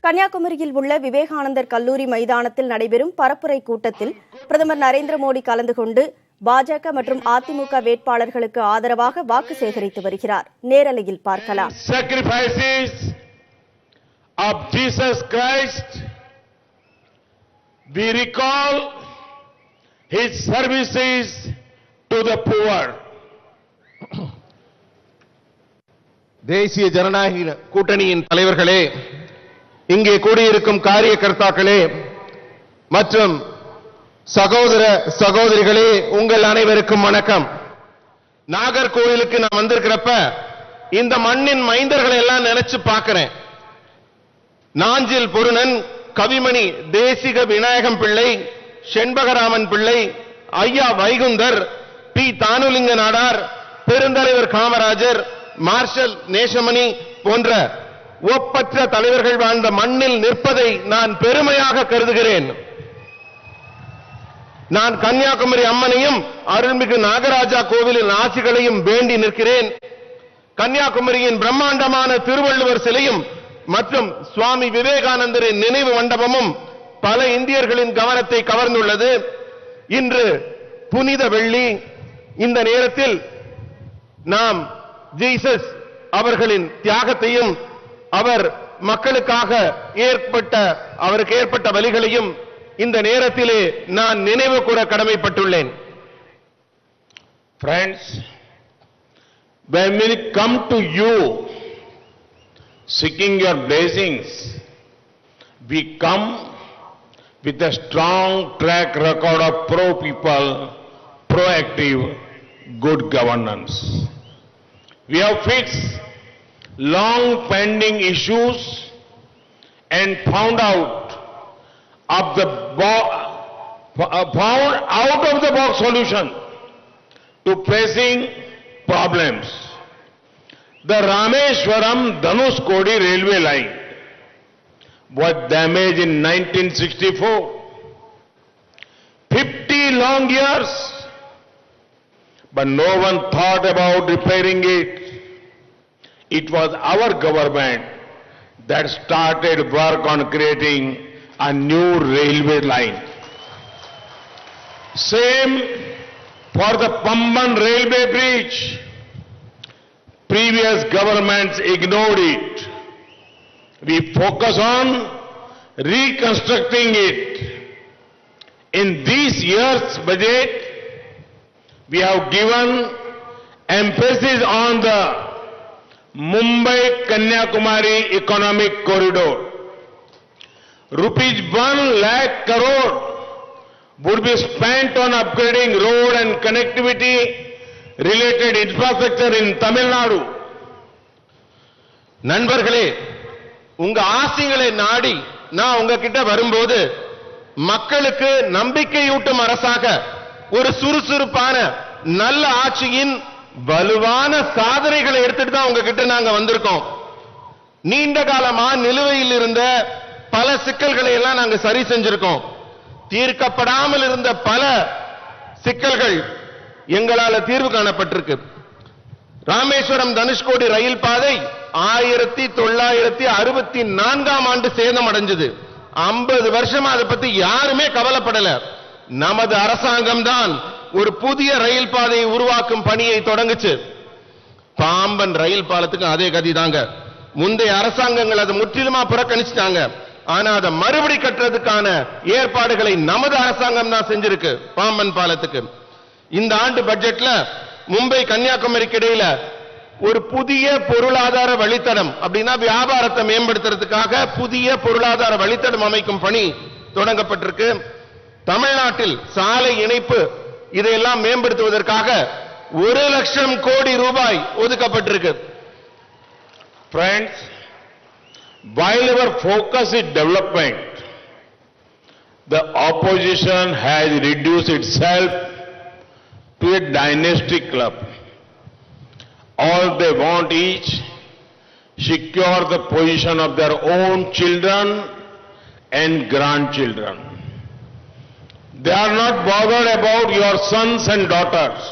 கன்னியாகுமரியில் உள்ள விவேகானந்தர் கல்லூரி மைதானத்தில் நடைபெறும் பரப்புரை கூட்டத்தில் பிரதமர் நரேந்திர மோடி கலந்து கொண்டு பாஜக மற்றும் அதிமுக வேட்பாளர்களுக்கு ஆதரவாக வாக்கு சேகரித்து வருகிறார். நேரலையில் பார்க்கலாம். Sacrifices of Jesus Christ, we recall his services to the poor. தேசிய ஜனநாயக கூட்டணியின் தலைவர்களே, இங்கே கூடியிருக்கும் காரியகர்த்தாக்களே மற்றும் சகோதர சகோதரிகளே, உங்கள் அனைவருக்கும் வணக்கம். நாகர்கோவிலுக்கு நான் வந்திருக்கிறப்ப இந்த மண்ணின் மைந்தர்களை எல்லாம் நினைச்சு பார்க்கிறேன். நாஞ்சில் பொருணன், கவிமணி தேசிக விநாயகம் பிள்ளை, செண்பகராமன் பிள்ளை, ஐயா வைகுந்தர், பி தானுலிங்க நாடார், பெருந்தலைவர் காமராஜர், மார்ஷல் நேசமணி போன்ற ஒப்பற்ற தலைவர்கள் வாழ்ந்த மண்ணில் நிற்பதை நான் பெருமையாக கருதுகிறேன். நான் கன்னியாகுமரி அம்மனையும் அருள்மிகு நாகராஜா கோவிலின் ஆசிகளையும் வேண்டி நிற்கிறேன். கன்னியாகுமரியின் பிரம்மாண்டமான திருவள்ளுவர் சிலையும் மற்றும் சுவாமி விவேகானந்தரின் நினைவு மண்டபமும் பல இந்தியர்களின் கவனத்தை கவர்ந்துள்ளது. இன்று புனித வெள்ளி. இந்த நேரத்தில் நாம் ஜீசஸ் அவர்களின் தியாகத்தையும் அவர் மக்களுக்காக அவருக்கு ஏற்பட்ட வலிகளையும் இந்த நேரத்திலே நான் நினைவு கூற கடமைப்பட்டுள்ளேன். Friends, when we come to you seeking your blessings, we come with a strong track record of pro-people, proactive, good governance. We have fixed long pending issues and found out of the box solution to pressing problems. The Rameshwaram Dhanushkodi railway line was damaged in 1964. 50 long years, but no one thought about repairing it. It was our government that started work on creating a new railway line. Same for the Pamban railway bridge. Previous governments ignored it. We focus on reconstructing it. In this year's budget, we have given emphasis on the Mumbai-Kanyakumari economic corridor. Rupees 1 lakh crore would be spent on upgrading road and connectivity related infrastructure in Tamil Nadu. நண்பர்களே, உங்க ஆசைகளை நாடி நான் உங்ககிட்ட வரும்போது மக்களுக்கு நம்பிக்கையூட்டும் அரசாக ஒரு சுறுசுறுப்பான நல்ல ஆட்சியின் வலுவான சாதனைகளை எடுத்துட்டு தான் உங்ககிட்ட நாங்க வந்திருக்கோம். நீண்ட காலமா நிலுவையில் இருந்த பல சிக்கல்களை எல்லாம் நாங்க சரி செஞ்சிருக்கோம். தீர்க்கப்படாமல் இருந்த பல சிக்கல்கள் எங்களால தீர்வு காணப்பட்டிருக்கு. ராமேஸ்வரம் தனுஷ்கோடி ரயில் பாதை 1964ஆம் ஆண்டு சேதம் அடைஞ்சது. 50 வருஷமா அதை பத்தி யாருமே கவலைப்படல. நமது அரசாங்கம் தான் ஒரு புதிய ரயில் பாதையை உருவாக்கும் பணியை தொடங்குச்சு. பாம்பன் ரயில் பாலத்துக்கு அதே கதி தாங்க. முந்தைய அரசாங்கங்கள் அதை முற்றிலுமா புறக்கணிச்சிட்டாங்க. ஆனா அதை மறுபடி கட்டுறதுக்கான ஏற்பாடுகளை நமது அரசாங்கம் தான் செஞ்சிருக்கு. பாம்பன் பாலத்துக்கு இந்த ஆண்டு பட்ஜெட்ல மும்பை கன்னியாகுமரிக்கு இடையில ஒரு புதிய பொருளாதார வழித்தடம், அப்படின்னா வியாபாரத்தை மேம்படுத்துறதுக்காக புதிய பொருளாதார வழித்தடம் அமைக்கும் பணி தொடங்கப்பட்டிருக்கு. தமிழ்நாட்டில் சாலை இணைப்பு இதையெல்லாம் மேம்படுத்துவதற்காக 1 லட்சம் கோடி ரூபாய் ஒதுக்கப்பட்டிருக்கு. Friends, while our focus is development, the opposition has reduced itself to a dynasty club. All they want is secure the position of their own children and grandchildren. They are not bothered about your sons and daughters.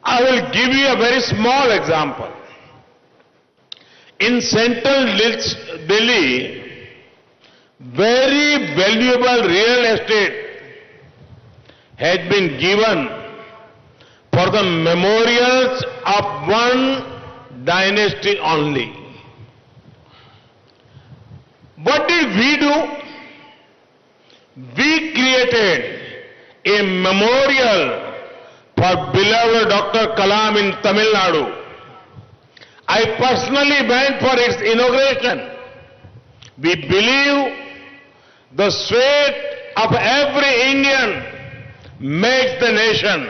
I will give you a very small example. In central Delhi, very valuable real estate has been given for the memorials of one dynasty only. What did we do? We created a memorial for beloved Dr. Kalam in Tamil Nadu. I personally went for its inauguration. We believe the sweat of every Indian makes the nation,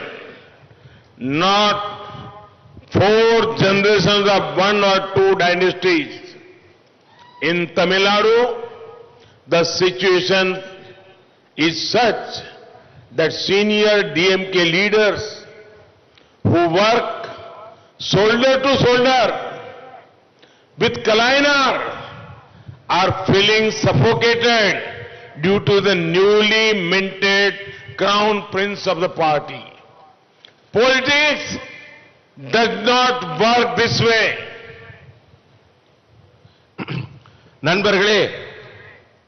not 4 generations of 1 or 2 dynasties. In Tamil Nadu, the situation is such that senior DMK leaders who work shoulder to shoulder with Kalainar are feeling suffocated due to the newly minted crown prince of the party. Politics does not work this way. நண்பர்களே,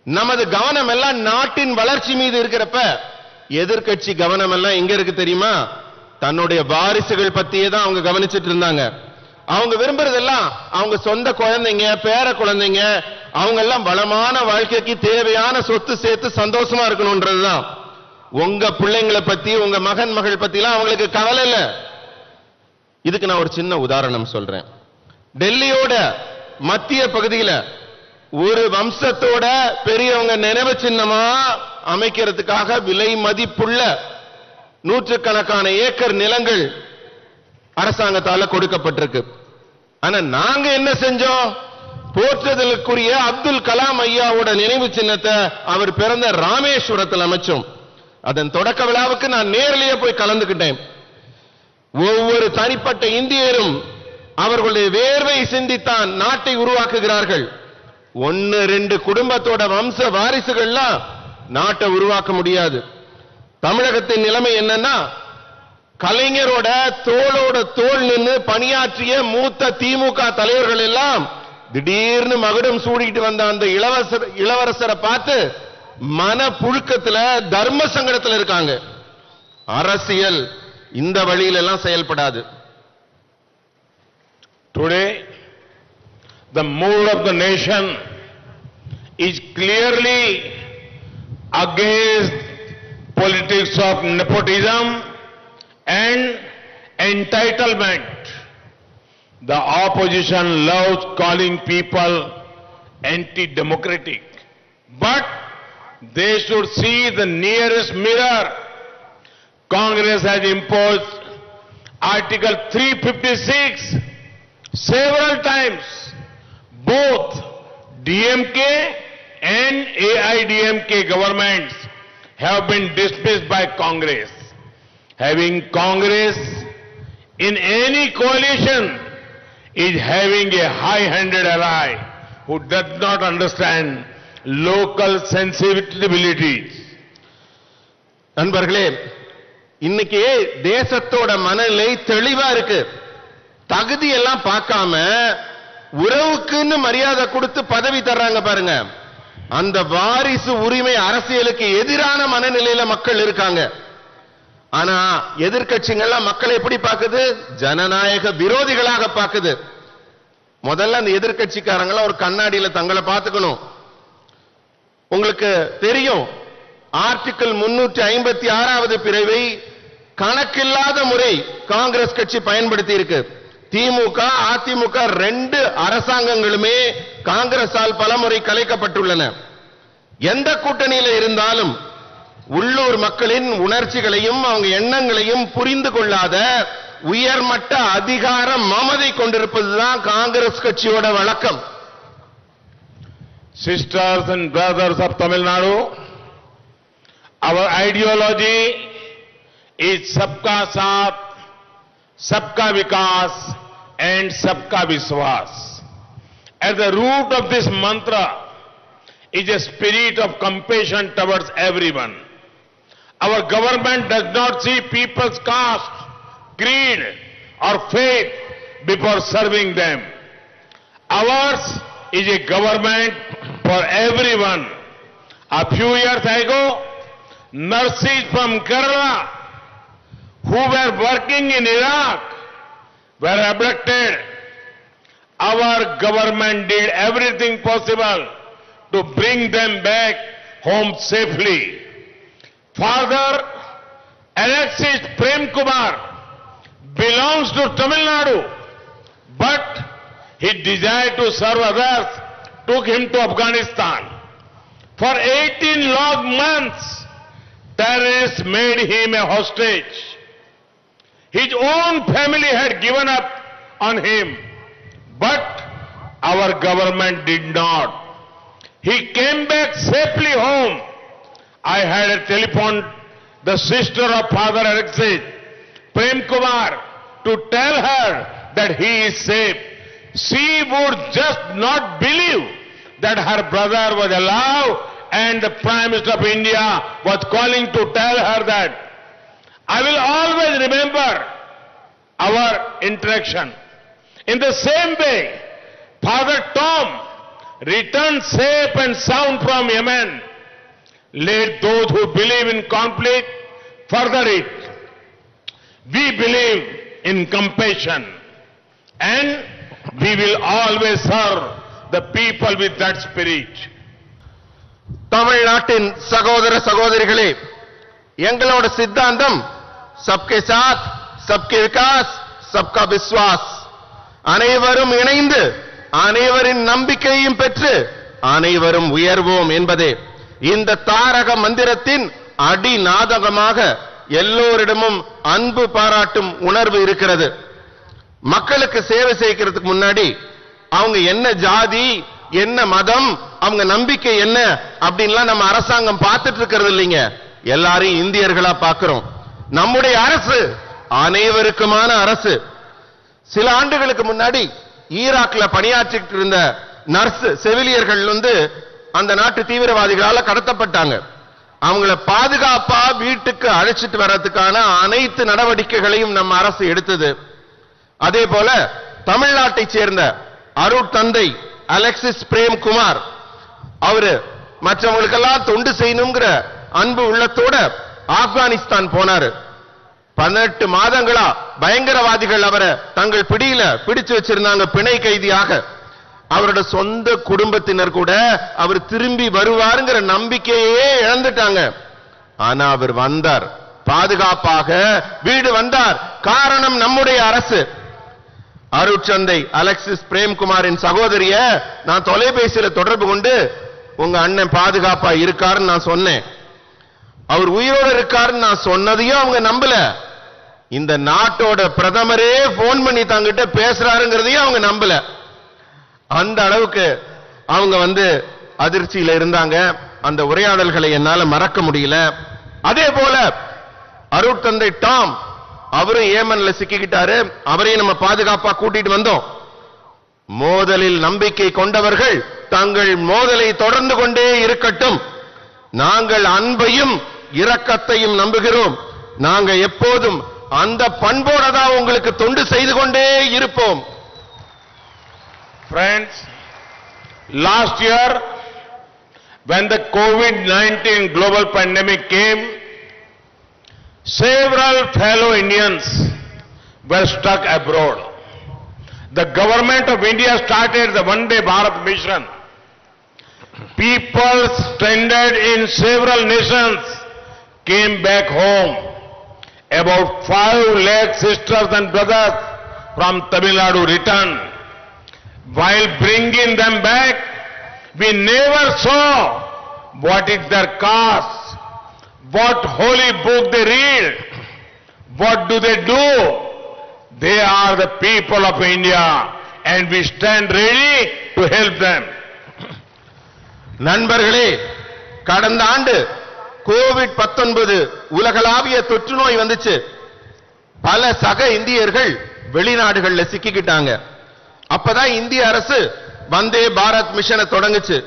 நமது கவனம் எல்லாம் நாட்டின் வளர்ச்சி மீது இருக்கிறப்ப எதிர்க்கட்சி கவனம் எல்லாம் எங்க இருக்கு தெரியுமா? தன்னுடைய வாரிசுகள் பத்தியே தான் அவங்க கவனிச்சிட்டு இருந்தாங்க. அவங்க விரும்புறதெல்லாம் அவங்க சொந்த குழந்தைங்க, பேர குழந்தைங்க, அவங்க எல்லாம் வளமான வாழ்க்கைக்கு தேவையான சொத்து சேர்த்து சந்தோஷமா இருக்கணும்ன்றதுதான். உங்க பிள்ளைங்களை பத்தி, உங்க மகன் மகள் பத்திலாம் அவங்களுக்கு கவலை இல்ல. இதுக்கு நான் ஒரு சின்ன உதாரணம் சொல்றேன். டெல்லியோட மத்திய பகுதியில ஒரு வம்சத்தோட பெரியவங்க நினைவு சின்னமா அமைக்கிறதுக்காக விலை மதிப்புள்ள நூற்றுக்கணக்கான ஏக்கர் நிலங்கள் அரசாங்கத்தால கொடுக்கப்பட்டிருக்கு. ஆனா நாங்க என்ன செஞ்சோம்? போற்றுதலுக்குரிய அப்துல் கலாம் ஐயாவோட நினைவு சின்னத்தை அவர் பிறந்த ராமேஸ்வரத்தில் அமைச்சோம். அதன் தொடக்க விழாவுக்கு நான் நேரிலேயே போய் கலந்துக்கிட்டேன். ஒவ்வொரு தனிப்பட்ட இந்தியரும் அவர்களுடைய வேர்வை சிந்தித்தான் நாட்டை உருவாக்குகிறார்கள். 1-2 குடும்பத்தோட வம்ச வாரிசுகள்லாம் நாட்டை உருவாக்க முடியாது. தமிழகத்தின் நிலைமை என்னன்னா, கலைஞரோட தோளோட தோள் நின்று பணியாற்றிய மூத்த திமுக தலைவர்கள் எல்லாம் திடீர்னு மகுடம் சூடிட்டு வந்த அந்த இளவரசரை பார்த்து மன புழுக்கத்துல, தர்ம சங்கடத்துல இருக்காங்க. அரசியல் இந்த வழியில எல்லாம் செயல்படாது. Today, the mood of the nation is clearly against politics of nepotism and entitlement. The opposition loves calling people anti-democratic, but they should see the nearest mirror. Congress has imposed Article 356 several times. Both DMK and AIDMK governments have been dismissed by Congress. Having Congress in any coalition is having a high-handed ally who does not understand local sensibilities. நண்பர்களே, இன்னைக்கு தேசத்தோட மனநிலை தெளிவா இருக்கு. தகுதி எல்லாம் பார்க்காம உறவுக்குன்னு மரியாதை கொடுத்து பதவி தர்றாங்க பாருங்க. அந்த வாரிசு உரிமை அரசியலுக்கு எதிரான மனநிலையில மக்கள் இருக்காங்க. ஆனா எதிர்க்கட்சிகள்லாம் மக்களை எப்படி பார்க்குது? ஜனநாயக விரோதிகளாக பார்க்குது. முதல்ல அந்த எதிர்க்கட்சிக்காரங்க ஒரு கண்ணாடியில தங்களை பார்த்துக்கணும். உங்களுக்கு தெரியும், ஆர்டிகிள் 356வது பிரிவை கணக்கில்லாத முறை காங்கிரஸ் கட்சி பயன்படுத்தி இருக்கு. திமுக, அதிமுக 2 அரசாங்கங்களுமே காங்கிரஸால் பலமுறை கலைக்கப்பட்டுள்ளன. எந்த கூட்டணியில இருந்தாலும் உள்ளூர் மக்களின் உணர்ச்சிகளையும் அவங்க எண்ணங்களையும் புரிந்து கொள்ளாத உயர்மட்ட அதிகார மமதை கொண்டிருப்பதுதான் காங்கிரஸ் கட்சியோட வழக்கம். Sisters and brothers of Tamil Nadu, our ideology is Sabka Saath, Sabka Vikas and Sabka Vishwas. At the root of this mantra is a spirit of compassion towards everyone. Our government does not see people's caste, creed or faith before serving them. Ours is a government for everyone. A few years ago, nurses from Kerala who were working in Iraq were abducted. Our government did everything possible to bring them back home safely. Father Alexis Prem Kumar belongs to Tamil Nadu, but he desired to serve others, took him to Afghanistan. For 18 long months, terrorists made him a hostage. His own family had given up on him, but our government did not. He came back safely home. I had a telephone the sister of Father Alexis Prem Kumar to tell her that he is safe. She would just not believe that her brother was alive, and the Prime Minister of India was calling to tell her that. I will always remember our interaction. In the same way, Father Tom returned safe and sound from Yemen. Let those who believe in conflict further it. We believe in compassion, and we will always serve the people with that spirit. தமிழ்நாட்டின் சகோதர சகோதரிகளே, எங்களோட சித்தாந்தம் சப்கே சாத், சப்கே விகாஸ், சப்கா விஸ்வாஸ். அனைவரும் இணைந்து அனைவரின் நம்பிக்கையும் பெற்று அனைவரும் உயர்வோம் என்பதே இந்த தாரக மந்திரத்தின் அடிநாதகமாக எல்லோரிடமும் அன்பு பாராட்டும் உணர்வு இருக்கிறது. மக்களுக்கு சேவை செய்கிறதுக்கு முன்னாடி அவங்க என்ன ஜாதி, என்ன மதம், அவங்க நம்பிக்கை என்ன அப்படின்லாம் நம்ம அரசாங்கம் பார்த்துட்டு இருக்கிறது இல்லைங்க. எல்லாரையும் இந்தியர்களா பார்க்கிறோம். நம்முடைய அரசு அனைவருக்குமான அரசு. சில ஆண்டுகளுக்கு முன்னாடி ஈராக்ல பணியாற்றிட்டு இருந்த நர்ஸ் செவிலியர்கள் அந்த நாட்டு தீவிரவாதிகளால கடத்தப்பட்டாங்க. அவங்கள பாதுகாப்பா வீட்டுக்கு அழைச்சிட்டு வர்றதுக்கான அனைத்து நடவடிக்கைகளையும் நம்ம அரசு எடுத்தது. அதே போல தமிழ்நாட்டை சேர்ந்த அருட்தந்தை அலெக்சிஸ் பிரேம் குமார் அவரு மற்றவங்களுக்கெல்லாம் தொண்டு செய்யணுங்கிற அன்பு உள்ளத்தோட ஆப்கானிஸ்தான் போனாரு. 18 மாதங்களா பயங்கரவாதிகள் அவரை தங்கள் பிடியில பிடிச்சு வச்சிருந்தாங்க, பிணை கைதியாக. அவரோட சொந்த குடும்பத்தினர் கூட அவர் திரும்பி வருவாருங்கிற நம்பிக்கையே இழந்துட்டாங்க. ஆனா அவர் வந்தார், பாதுகாப்பாக வீடு வந்தார். காரணம் நம்முடைய அரசு. அருட்தந்தை அலெக்சிஸ் பிரேம்குமாரின் சகோதரிய நான் தொலைபேசியில தொடர்பு கொண்டு உங்க அண்ணன் பாதுகாப்பா இருக்காருன்னு நான் சொன்னேன். அவர் உயிரோடு இருக்காருன்னு நான் சொன்னதையும் அவங்க நம்பல. இந்த நாட்டோட பிரதமரே போன் பண்ணி தங்கிட்ட பேசுறாருங்கிறதையும் அவங்க நம்பல. அந்த அளவுக்கு அவங்க அதிர்ச்சியில இருந்தாங்க. அந்த உரையாடல்களை என்னால மறக்க முடியல. அதே போல அருட்தந்தை டாம் அவரும் ஏமன்ல சிக்கிக்கிட்டாரு. அவரையும் நம்ம பாதுகாப்பா கூட்டிட்டு வந்தோம். மோதலில் நம்பிக்கை கொண்டவர்கள் தங்கள் மோதலை தொடர்ந்து கொண்டே இருக்கட்டும். நாங்கள் அன்பையும் இரக்கத்தையும் நம்புகிறோம். நாங்க எப்போதும் அந்த பண்போட தான் உங்களுக்கு தொண்டு செய்து கொண்டே இருப்போம். Friends, last year when the COVID-19 global pandemic came, several fellow Indians were stuck abroad. The government of India started the Vande Bharat mission. People stranded in several nations came back home. About 5 lakh sisters and brothers from Tamil Nadu returned. While bringing them back, we never saw what is their caste, what holy book they read, what do they do. They are the people of India and we stand ready to help them. நண்பர்களே, கடந்த ஆண்டு COVID-19 உலகளாவிய தொற்று நோய் வந்துச்சு. பல சக இந்தியர்கள் வெளிநாடுகள்ல சிக்கிக்கிட்டாங்க. அப்பதான் இந்திய அரசு வந்தே பாரத் மிஷனை தொடங்குச்சு.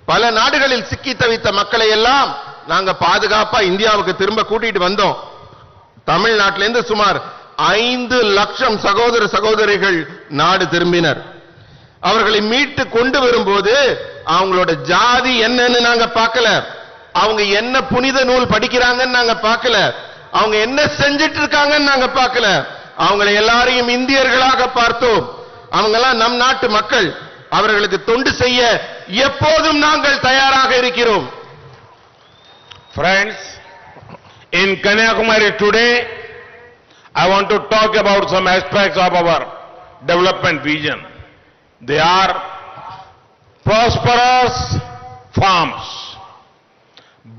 பல நாடுகளில் சிக்கி தவித்த மக்களை எல்லாம் நாங்க பாதுகாப்பா இந்தியாவுக்கு திரும்ப கூட்டிட்டு வந்தோம். தமிழ்நாட்டிலிருந்து சுமார் 5 லட்சம் சகோதர சகோதரிகள் நாடு திரும்பினர். அவர்களை மீட்டு கொண்டு வரும்போது அவங்களோட ஜாதி என்னன்னு நாங்க பார்க்கல, அவங்க என்ன புனித நூல் படிக்கிறாங்கன்னு நாங்க பார்க்கல, அவங்க என்ன செஞ்சிட்டு இருக்காங்கன்னு நாங்க பார்க்கல. அவங்களை எல்லாரையும் இந்தியர்களாக பார்த்தோம். அவங்க எல்லாம் நம் நாட்டு மக்கள். அவர்களுக்கு தொண்டு செய்ய எப்போதும் நாங்கள் தயாராக இருக்கிறோம். Friends, in Kanyakumari today, I want to talk about some aspects of our development vision. They are prosperous farms,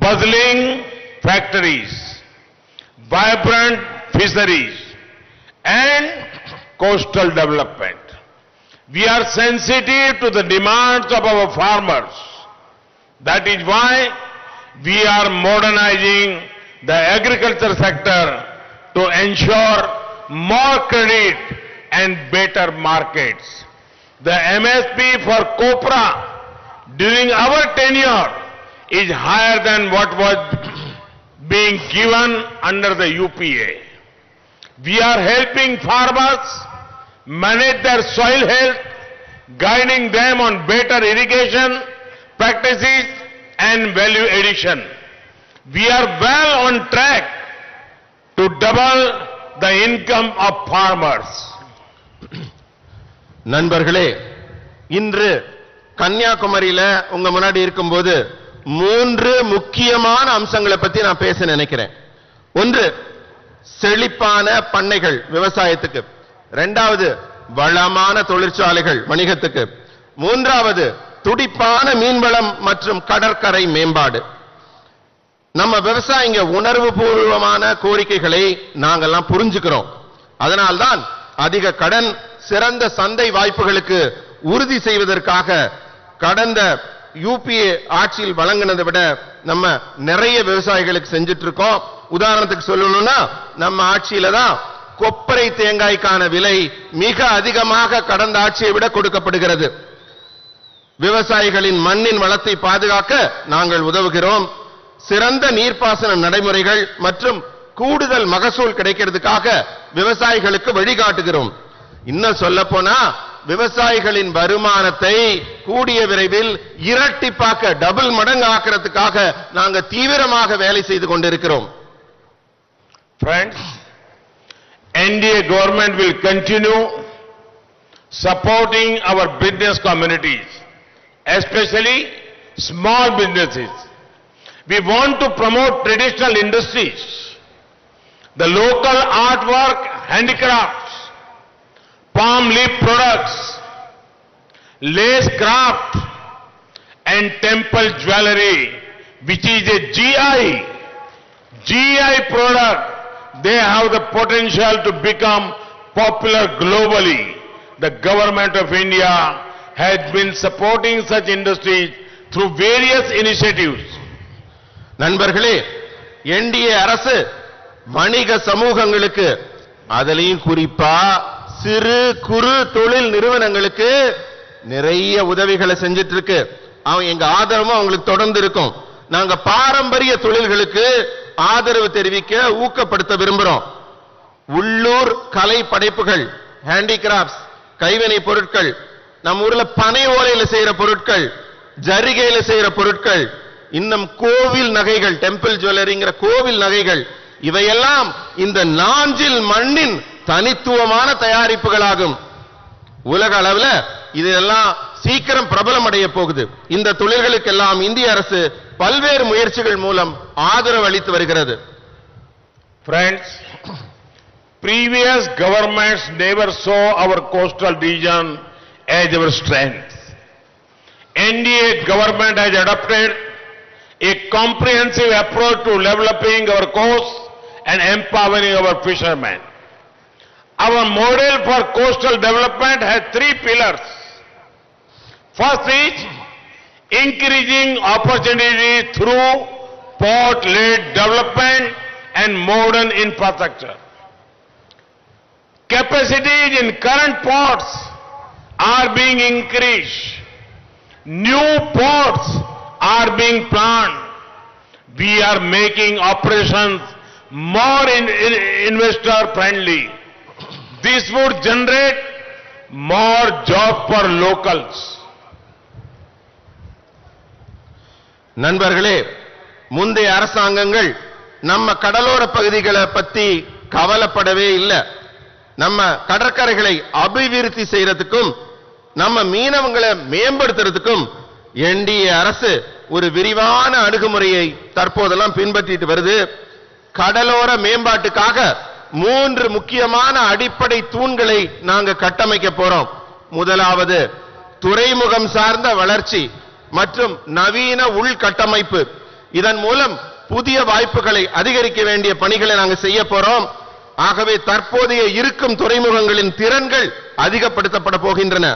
bustling factories, vibrant fisheries, and coastal development. We are sensitive to the demands of our farmers. That is why we are modernizing the agriculture sector to ensure more credit and better markets. The MSP for copra during our tenure is higher than what was being given under the UPA. We are helping farmers manage their soil health, guiding them on better irrigation practices and value addition. We are well on track to double the income of farmers. நண்பர்களே, இன்று கன்னியாகுமரியில உங்க முன்னாடி இருக்கும்போது 3 முக்கியமான அம்சங்களை பத்தி நான் பேச நினைக்கிறேன். ஒன்று, செழிப்பான பண்ணைகள் விவசாயத்துக்கு. இரண்டாவது, வளமான தொழிற்சாலைகள் வணிகத்துக்கு. மூன்றாவது, துடிப்பான மீன்வளம் மற்றும் கடற்கரை மேம்பாடு. நம்ம விவசாயிங்க உணர்வு பூர்வமான கோரிக்கைகளை நாங்கெல்லாம் புரிஞ்சுக்கிறோம். அதனால்தான் அதிக கடன், சிறந்த சந்தை வாய்ப்புகளுக்கு உறுதி செய்வதற்காக கடந்த யூபிஏ ஆட்சியில் வழங்கினதை விட நம்ம நிறைய விவசாயிகளுக்கு செஞ்சிட்டு இருக்கோம். உதாரணத்துக்கு சொல்லணும்னா, நம்ம ஆட்சியில தான் கொப்பரை தேங்காய்க்கான விலை மிக அதிகமாக கடந்த ஆட்சியை விட கொடுக்கப்படுகிறது. விவசாயிகளின் மண்ணின் வளத்தை பாதுகாக்க நாங்கள் உதவுகிறோம். சிறந்த நீர்ப்பாசன நடைமுறைகள் மற்றும் கூடுதல் மகசூல் கிடைக்கிறதுக்காக விவசாயிகளுக்கு வழிகாட்டுகிறோம். இன்னும் சொல்ல போனா, விவசாயிகளின் வருமானத்தை கூடிய விரைவில் இரட்டிப்பாக்க, டபுள் மடங்கு ஆக்கிறதுக்காக நாங்க தீவிரமாக வேலை செய்து கொண்டிருக்கிறோம். Friends, NDA government will continue supporting our business communities, especially small businesses. We want to promote traditional industries, the local artwork, handicrafts, palm leaf products, lace craft, and temple jewelry, which is a GI product. They have the potential to become popular globally. The government of India has been supporting such industries through various initiatives. நண்பர்களே, NDA அரசு வணிக சமூகங்களுக்கு, அதிலையும் குறிப்பா சிறு குறு தொழில் நிறுவனங்களுக்கு நிறைய உதவிகளை செஞ்சிட்டு இருக்கு. அவங்க எங்க ஆதரவும் அவங்களுக்கு தொடர்ந்து இருக்கும். நாங்க பாரம்பரிய தொழில்களுக்கு ஆதரவு தெரிவிக்க, ஊக்கப்படுத்த விரும்புறோம். உள்ளூர் கலை படைப்புகள், ஹேண்டிகிராப்ட்ஸ், கைவினை பொருட்கள், நம்ம ஊர்ல பனை ஓலையில செய்யற பொருட்கள், ஜரிகையில செய்யற பொருட்கள், இன்னும் கோவில் நகைகள், டெம்பிள் ஜுவல்லரிங்கிற கோவில் நகைகள், இவையெல்லாம் இந்த நாஞ்சில் மண்ணின் தனித்துவமான தயாரிப்புகளாகும். உலக அளவில் இதெல்லாம் சீக்கிரம் பிரபலம் அடைய போகுது. இந்த தொழில்களுக்கெல்லாம் இந்திய அரசு பல்வேறு முயற்சிகள் மூலம் ஆதரவு அளித்து வருகிறது. Friends, previous governments never saw our coastal region as our strength. NDA government has adopted a comprehensive approach to developing our coast and empowering our fishermen. Our model for coastal development has 3 pillars. First is increasing opportunities through port-led development and modern infrastructure. Capacities in current ports are being increased. New ports are being planned. We are making operations more investor friendly. This would generate more jobs for locals. நண்பர்களே, முந்தைய அரசாங்கங்கள் நம்ம கடலோர பகுதிகளை பத்தி கவலைப்படவே இல்லை. நம்ம கடற்கரைகளை அபிவிருத்தி செய்யறதுக்கும் நம்ம மீனவங்களை மேம்படுத்துறதுக்கும் என்டிஏ அரசு ஒரு விரிவான அணுகுமுறையை தற்போதெல்லாம் பின்பற்றிட்டு வருது. கடலோர மேம்பாட்டுக்காக 3 முக்கியமான அடிப்படை தூண்களை நாங்க கட்டமைக்க போறோம். முதலாவது துறைமுகம் சார்ந்த வளர்ச்சி மற்றும் நவீன உள்கட்டமைப்பு. இதன் மூலம் புதிய வாய்ப்புகளை அதிகரிக்க வேண்டிய பணிகளை நாங்க செய்ய போறோம். ஆகவே தற்போதைய இருக்கும் துறைமுகங்களின் திறன்கள் அதிகப்படுத்தப்பட போகின்றன.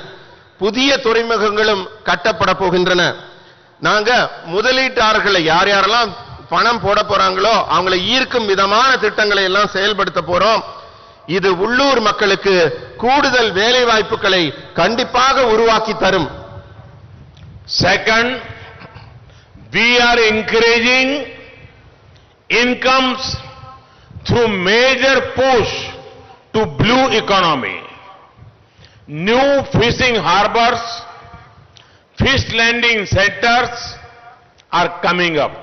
புதிய துறைமுகங்களும் கட்டப்பட போகின்றன. நாங்க முதலீட்டாளர்களை யார் யாரெல்லாம் பணம் போட போறாங்களோ அவங்களை ஈர்க்கும் விதமான திட்டங்களை எல்லாம் செயல்படுத்த போறோம். இது உள்ளூர் மக்களுக்கு கூடுதல் வேலை வாய்ப்புகளை கண்டிப்பாக உருவாக்கி தரும். Second, we are encouraging incomes through major push to blue economy. New fishing harbors, fish landing centers are coming up.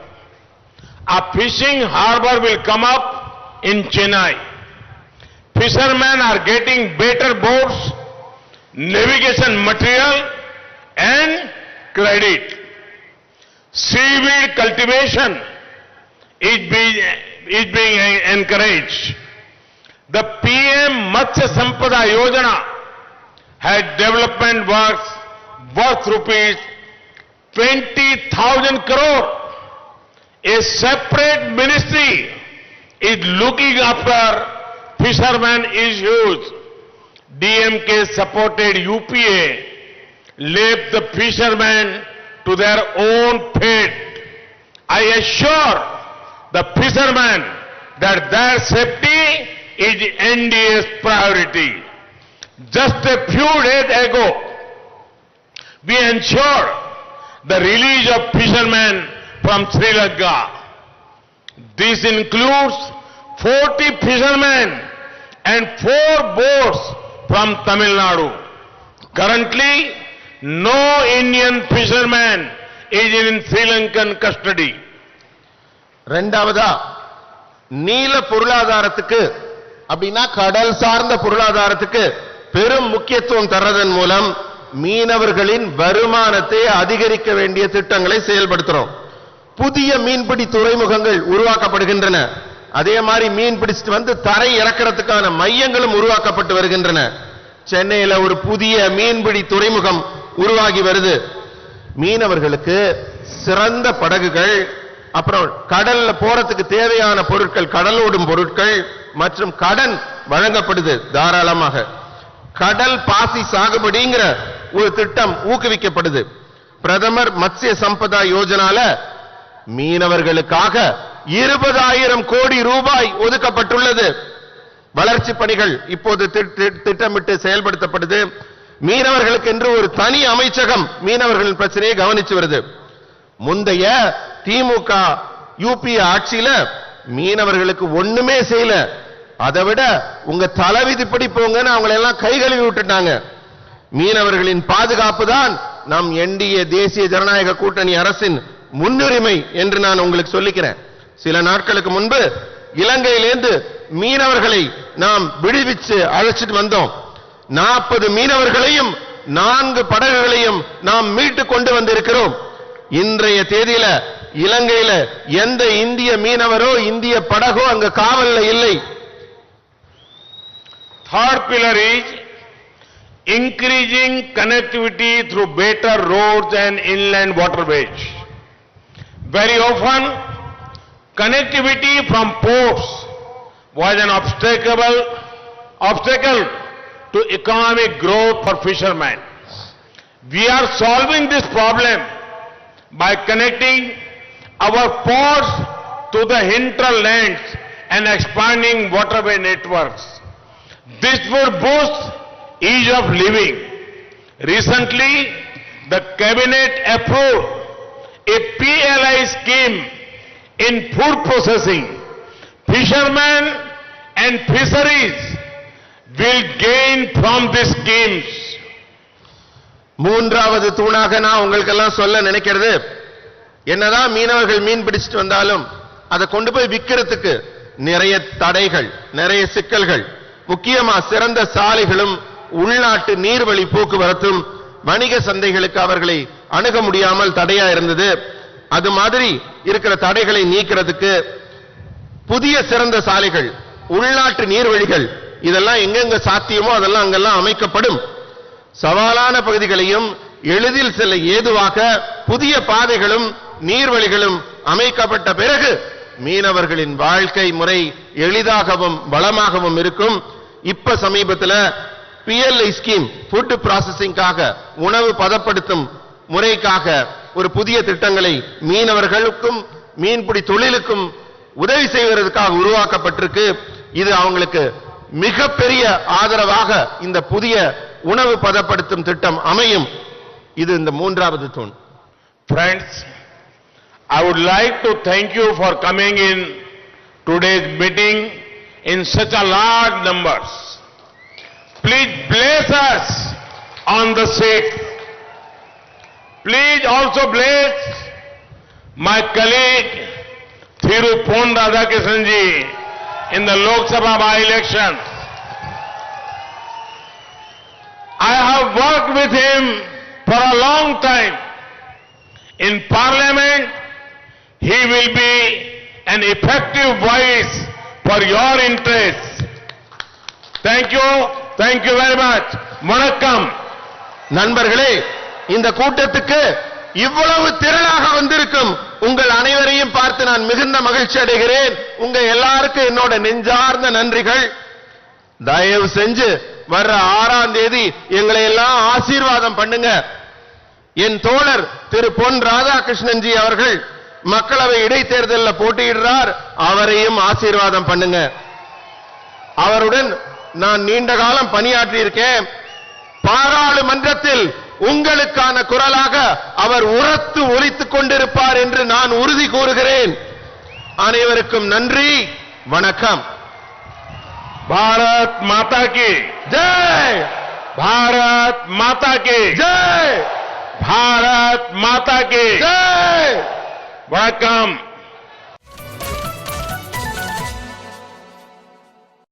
A fishing harbor will come up in Chennai. Fishermen are getting better boats, navigation material and credit. Seaweed cultivation is being encouraged. The PM Matsya Sampada Yojana had development works worth rupees 20,000 crore. A separate ministry is looking after fishermen issues. DMK supported UPA left the fishermen to their own fate. I assure the fishermen that their safety is NDA's priority. Just a few days ago, we ensured the release of fishermen from Sri Lanka. This includes 40 fishermen and 4 boats from Tamil Nadu. Currently, no Indian fisherman is in Sri Lankan custody. இரண்டாவதா நீல பொருளாதாரத்துக்கு அப்படினா கடல் சார்ந்த பொருளாதாரத்துக்கு பெரும் முக்கியத்துவம் தரதன் மூலம் மீனவர்களின் வருமானத்தை அதிகரிக்க வேண்டிய திட்டங்களை செயல்படுத்துறோம். புதிய மீன்பிடி துறைமுகங்கள் உருவாக்கப்படுகின்றன. அதே மாதிரி மீன் பிடிச்சிட்டு வந்து தரை இறக்கிறதுக்கான மையங்களும் உருவாக்கப்பட்டு வருகின்றன. சென்னையில ஒரு புதிய மீன்பிடி துறைமுகம் உருவாகி வருது. மீனவர்களுக்கு சிறந்த படகுகள், அப்புறம் கடல்ல போறதுக்கு தேவையான பொருட்கள், கடலோடும் பொருட்கள் மற்றும் கடன் வழங்கப்படுது தாராளமாக. கடல் பாசி சாகுபடிங்கிற ஒரு திட்டம் ஊக்குவிக்கப்படுது. பிரதமர் மத்ஸ்ய சம்பதா யோஜனால மீனவர்களுக்காக 20,000 கோடி ரூபாய் ஒதுக்கப்பட்டுள்ளது. வளர்ச்சி பணிகள் இப்போது திட்டமிட்டு செயல்படுத்தப்படுது. மீனவர்களுக்கு என்று ஒரு தனி அமைச்சகம் மீனவர்களின் பிரச்சனையை கவனிச்சு வருது. முந்தைய திமுக யூபிஏ ஆட்சியில மீனவர்களுக்கு ஒண்ணுமே செய்யல. அதை விட உங்க தலைவிதிப்படி போங்கன்னு அவங்களை எல்லாம் கை கழுவி விட்டுட்டாங்க. மீனவர்களின் பாதுகாப்பு தான் நம் என்டிஏ தேசிய ஜனநாயக கூட்டணி அரசின் முன்னுரிமை என்று நான் உங்களுக்கு சொல்லிக்கிறேன். சில நாட்களுக்கு முன்பு இலங்கையிலிருந்து மீனவர்களை நாம் விடுவிச்சு அழைச்சிட்டு வந்தோம். 40 மீனவர்களையும் 4 படகுகளையும் நாம் மீட்டு கொண்டு வந்திருக்கிறோம். இன்றைய தேதியில இலங்கையில எந்த இந்திய மீனவரோ இந்திய படகோ அங்க காவல்ல இல்லை. Third pillar is increasing connectivity through better roads and inland waterways. Very often, connectivity from ports was an obstacle to economic growth for fishermen. We are solving this problem by connecting our ports to the hinterlands and expanding waterway networks. This would boost ease of living. Recently, the cabinet approved a PLI scheme in food processing. Fishermen and fisheries will gain from these schemes. மூன்றாவது தூணாக நான் உங்களுக்கெல்லாம் சொல்ல நினைக்கிறது, என்னதான் மீனவர்கள் மீன் பிடிச்சிட்டு வந்தாலும் அதை கொண்டு போய் விக்கிறதுக்கு நிறைய தடைகள், நிறைய சிக்கல்கள். முக்கியமா சிறந்த சாலைகளும் உள்நாட்டு நீர்வழி போக்குவரத்தும் வணிக சந்தைகளுக்கு அவர்களை அணுக முடியாமல் தடையா இருந்தது. அது மாதிரி இருக்கிற தடைகளை நீக்கிறதுக்கு புதிய சிறந்த சாலைகள், உள்நாட்டு நீர்வழிகள், இதெல்லாம் எங்கெங்க சாத்தியமோ அதெல்லாம் அங்கெல்லாம் அமைக்கப்படும். சவாலான பகுதிகளையும் எளிதில் செல்ல ஏதுவாக புதிய பாதைகளும் நீர்வழிகளும் அமைக்கப்பட்ட பிறகு மீனவர்களின் வாழ்க்கை முறை எளிதாகவும் வளமாகவும் இருக்கும். இப்ப சமீபத்தில் PLI ஸ்கீம், ஃபுட் ப்ராசஸிங்காக, உணவு பதப்படுத்தும் முறைக்காக ஒரு புதிய திட்டங்களை மீனவர்களுக்கும் மீன்பிடி தொழிலுக்கும் உதவி செய்வதற்காக உருவாக்கப்பட்டிருக்கு. இது அவங்களுக்கு மிகப்பெரிய ஆதரவாக இந்த புதிய உணவு பதப்படுத்தும் திட்டம் அமையும். இது இந்த மூன்றாவது தூண். Friends, I would like to thank you for coming in today's meeting in such a large numbers. Please bless us on the sick. Please also bless my colleague Thiru Pon Radhakishan ji in the Lok Sabha by-elections. I have worked with him for a long time. In Parliament, he will be an effective voice for your interests. Thank you very much. Vanakkam. நண்பர்களே, இந்த கூட்டத்துக்கு இவ்வளவு திரளாக வந்திருக்கும் உங்கள் அனைவரையும் பார்த்து நான் மிகுந்த மகிழ்ச்சி அடைகிறேன். உங்க எல்லாருக்கும் என்னோட நெஞ்சார்ந்த நன்றிகள். தயவு செஞ்சு வர்ற 6ஆம் தேதி எங்களை எல்லாம் ஆசீர்வாதம் பண்ணுங்க. என் தோழர் திரு பொன் ராதாகிருஷ்ணன் ஜி அவர்கள் மக்களவை இடைத்தேர்தலில் போட்டியிடுறார், அவரையும் ஆசீர்வாதம் பண்ணுங்க. அவருடன் நான் நீண்ட காலம் பணியாற்றி இருக்கேன். பாராளுமன்றத்தில் உங்களுக்கான குரலாக அவர் உரத்து ஒலித்துக் கொண்டிருப்பார் என்று நான் உறுதி கூறுகிறேன். அனைவருக்கும் நன்றி, வணக்கம். भारत माता की जय, भारत माता की जय, भारत माता की जय. वणक्कम.